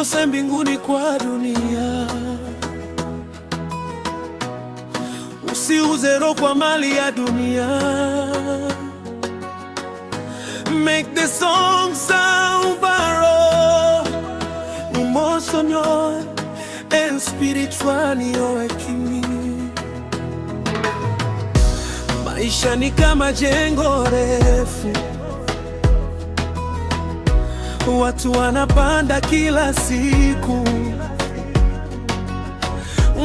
usikose mbinguni kwa dunia. Usiuze roho kwa mali ya dunia. Make the song sound barrow, emotional and spiritual your king. Maisha ni kama jengo refu, watu wanapanda kila siku,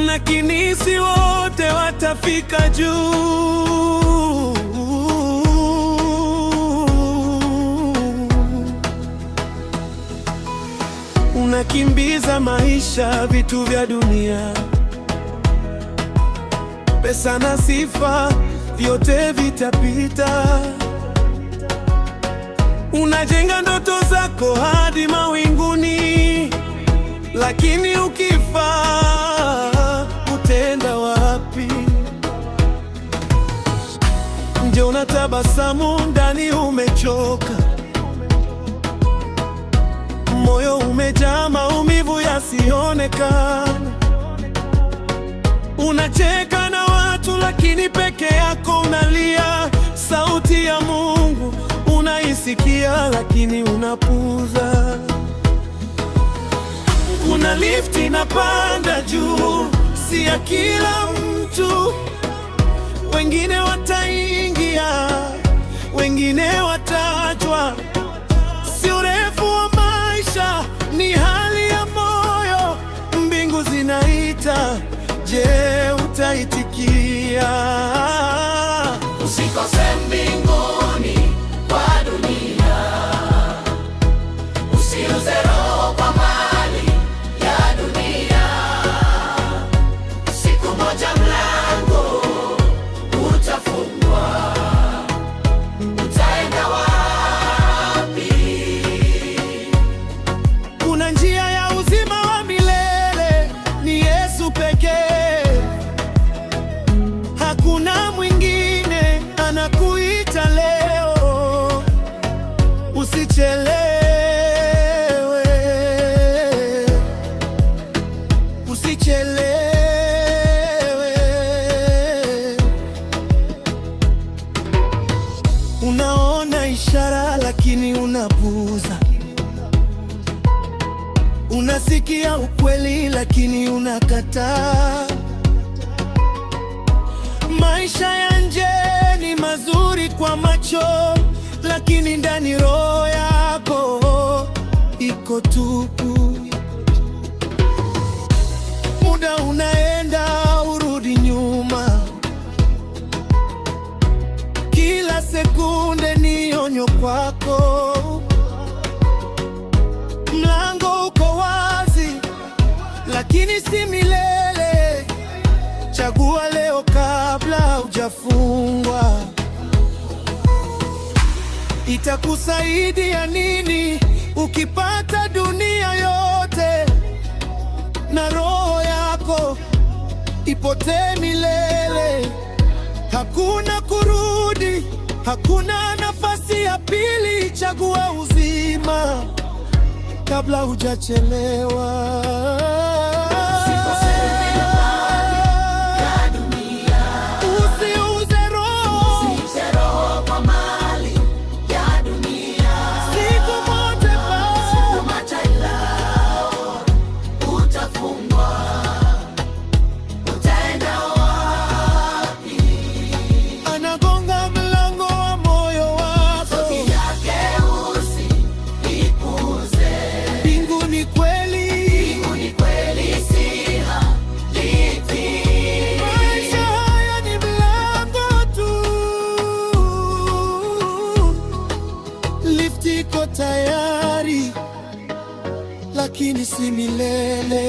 lakini si wote watafika juu. Unakimbiza maisha, vitu vya dunia, pesa na sifa, vyote vitapita. Unajenga ndoto zako hadi mawinguni, lakini ukifa utaenda wapi? Nje unatabasamu, ndani umechoka, moyo umejaa maumivu yasionekana. Unacheka na watu, lakini peke yako unalia. Sauti ya Mungu unaisikia, lakini unapuuza. Kuna lift inapanda juu, si ya kila mtu. Wengine wataingia, wengine watajwa. Si urefu wa maisha, ni hali ya moyo. Mbingu zinaita, je, utaitikia? Usikose mbinguni kwa dunia. Usiuze roho kwa mali ya dunia. Siku moja mlango utafungwa. Utaenda wapi? Kuna njia ya uzima wa milele, ni Yesu pekee. Hakuna mwingine anakuita leo. Usichelewe, usichelewe. Unaona ishara lakini unapuuza. Unasikia ukweli lakini unakataa. Maisha ya nje ni mazuri kwa macho, lakini ndani roho yako iko tupu. Muda unaenda, urudi nyuma. Kila sekunde ni onyo kwako. Mlango uko wazi, lakini si milele. Chagua leo kabla hujafungwa. Itakusaidia nini ukipata dunia yote na roho yako ipotee milele? Hakuna kurudi, hakuna nafasi ya pili. Chagua uzima kabla hujachelewa. Iko tayari, lakini si milele.